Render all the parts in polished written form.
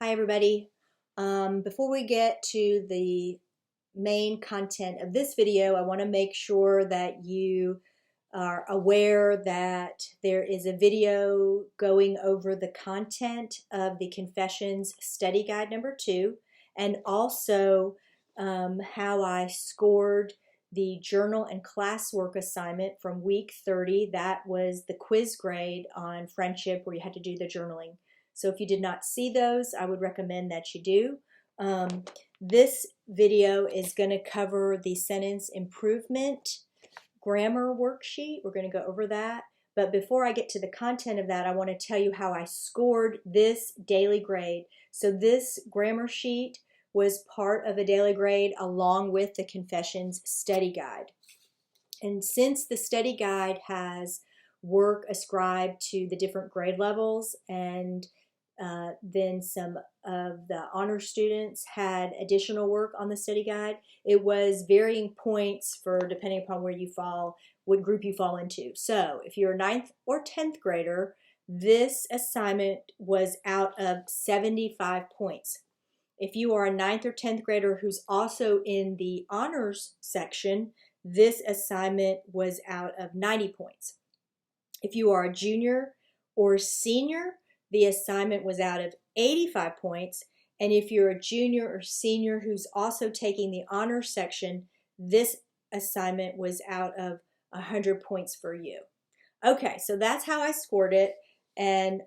Hi everybody. Before we get to the main content of this video, I want to make sure that you are aware that there is a video going over the content of the Confessions Study Guide number 2 and also how I scored the journal and classwork assignment from week 30. That was the quiz grade on friendship where you had to do the journaling. So if you did not see those, I would recommend that you do. This video is going to cover the sentence improvement grammar worksheet. We're going to go over that. But before I get to the content of that, I want to tell you how I scored this daily grade. So this grammar sheet was part of a daily grade along with the Confessions study guide. And since the study guide has work ascribed to the different grade levels and then some of the honor students had additional work on the study guide, it was varying points for depending upon where you fall, what group you fall into. So if you're a 9th or 10th grader, this assignment was out of 75 points. If you are a 9th or 10th grader who's also in the honors section, this assignment was out of 90 points. If you are a junior or senior, the assignment was out of 85 points. And if you're a junior or senior who's also taking the honors section, this assignment was out of 100 points for you. Okay, so that's how I scored it. And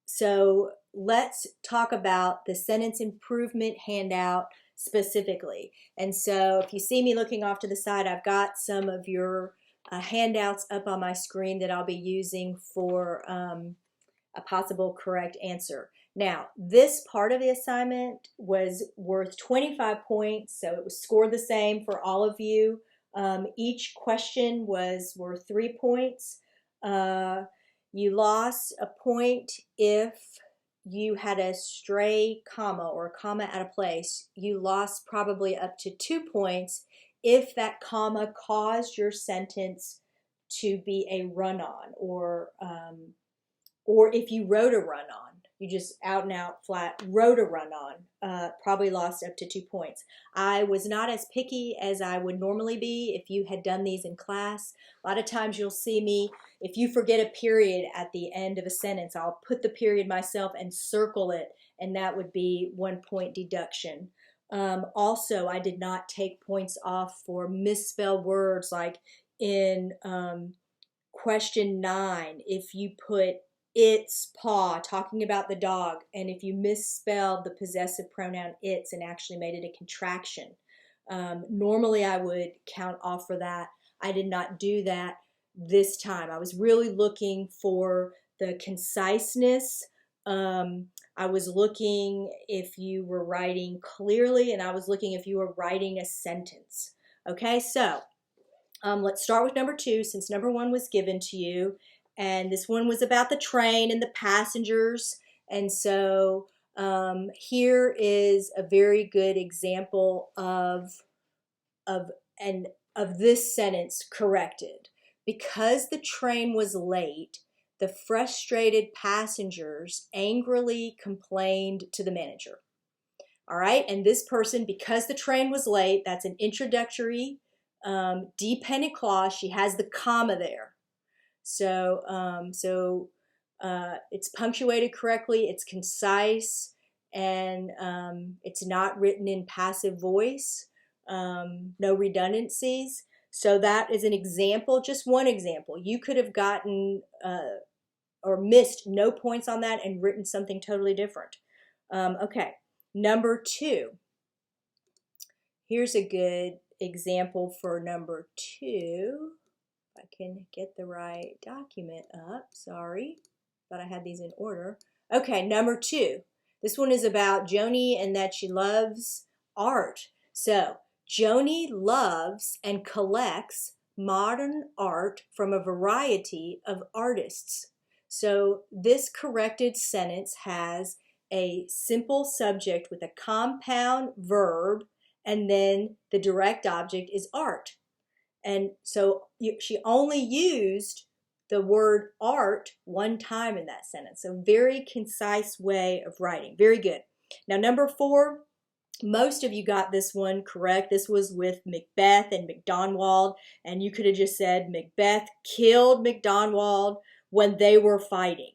so let's talk about the sentence improvement handout specifically. And so if you see me looking off to the side, I've got some of your handouts up on my screen that I'll be using for a possible correct answer. Now, this part of the assignment was worth 25 points, so it was scored the same for all of you. Each question was worth 3 points. You lost a point if you had a stray comma or a comma out of place. You lost probably up to 2 points if that comma caused your sentence to be a run-on, or if you wrote a run-on. You just out and out flat wrote a run-on, probably lost up to 2 points. I was not as picky as I would normally be if you had done these in class. A lot of times you'll see me, if you forget a period at the end of a sentence, I'll put the period myself and circle it, and that would be 1 point deduction. Also, I did not take points off for misspelled words, like in question 9, if you put its paw, talking about the dog, and if you misspelled the possessive pronoun its and actually made it a contraction. Normally I would count off for that. I did not do that this time. I was really looking for the conciseness. I was looking if you were writing clearly, and I was looking if you were writing a sentence. Okay, so let's start with number 2, since number 1 was given to you. And this one was about the train and the passengers. And so here is a very good example of this sentence corrected. Because the train was late, the frustrated passengers angrily complained to the manager. All right, and this person, because the train was late, that's an introductory dependent clause. She has the comma there. So, it's punctuated correctly, it's concise, and it's not written in passive voice, no redundancies. So that is an example, just one example. You could have gotten or missed no points on that and written something totally different. Okay, number 2. Here's a good example for number 2. I can get the right document up. Sorry, thought I had these in order. Okay, number 2. This one is about Joni and that she loves art. So, Joni loves and collects modern art from a variety of artists. So, this corrected sentence has a simple subject with a compound verb, and then the direct object is art. And so she only used the word art one time in that sentence. So very concise way of writing. Very good. Now, number 4, most of you got this one correct. This was with Macbeth and McDonald, and you could have just said Macbeth killed McDonald when they were fighting.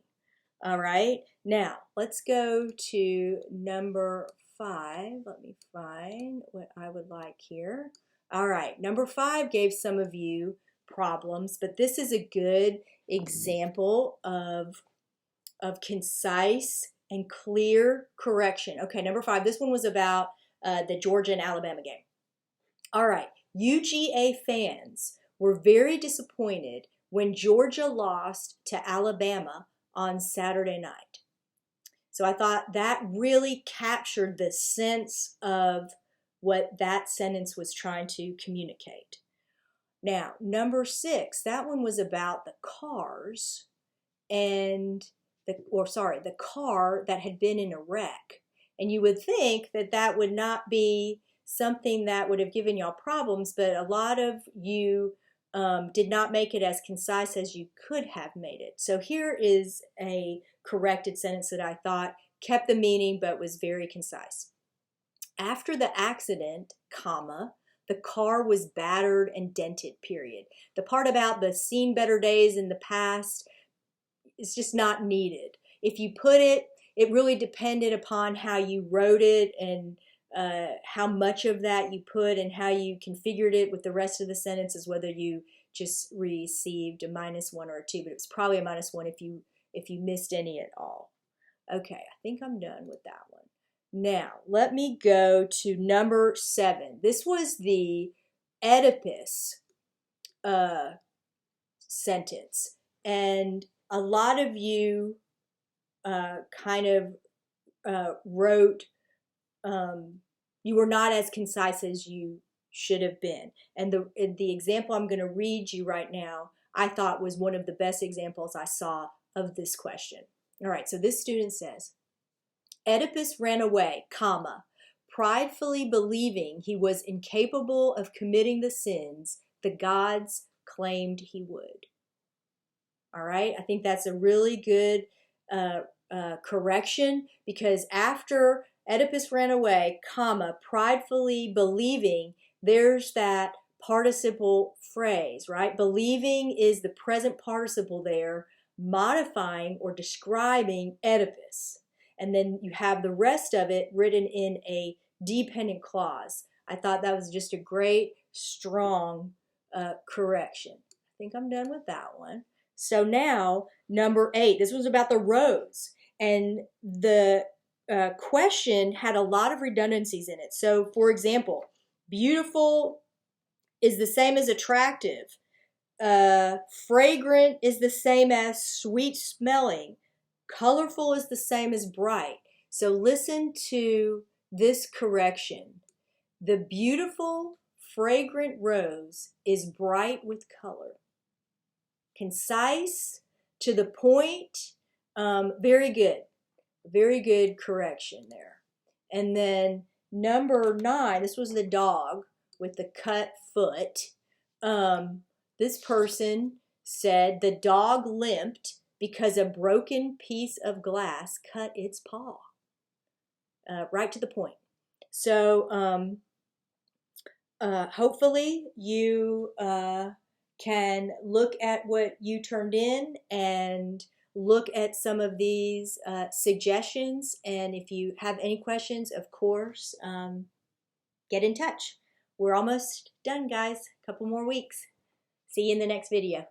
All right, now let's go to number 5. Let me find what I would like here. All right, number 5 gave some of you problems, but this is a good example of concise and clear correction. Okay, number 5, this one was about the Georgia and Alabama game. All right, UGA fans were very disappointed when Georgia lost to Alabama on Saturday night. So I thought that really captured the sense of what that sentence was trying to communicate. Now, number 6, that one was about the cars and the car that had been in a wreck. And you would think that that would not be something that would have given y'all problems, but a lot of you did not make it as concise as you could have made it. So here is a corrected sentence that I thought kept the meaning but was very concise. After the accident, comma, the car was battered and dented, period. The part about the seen better days in the past is just not needed. If you put it, it really depended upon how you wrote it and how much of that you put and how you configured it with the rest of the sentences, whether you just received a -1 or a 2, but it was probably a -1 if you missed any at all. Okay, I think I'm done with that one. Now, let me go to number 7. This was the Oedipus sentence, and a lot of you kind of wrote, you were not as concise as you should have been. And the example I'm going to read you right now, I thought was one of the best examples I saw of this question. All right, so this student says, Oedipus ran away, comma, pridefully believing he was incapable of committing the sins the gods claimed he would. All right, I think that's a really good correction, because after Oedipus ran away, comma, pridefully believing, there's that participle phrase, right? Believing is the present participle there, modifying or describing Oedipus. And then you have the rest of it written in a dependent clause. I thought that was just a great, strong correction. I think I'm done with that one. So now, number 8, this was about the rows. And the question had a lot of redundancies in it. So, for example, beautiful is the same as attractive. Fragrant is the same as sweet smelling. Colorful is the same as bright. So listen to this correction. The beautiful, fragrant rose is bright with color. Concise, to the point, very good. Very good correction there. And then number 9, this was the dog with the cut foot. This person said the dog limped because a broken piece of glass cut its paw. Right to the point. So hopefully you can look at what you turned in and look at some of these suggestions. And if you have any questions, of course, get in touch. We're almost done, guys. A couple more weeks. See you in the next video.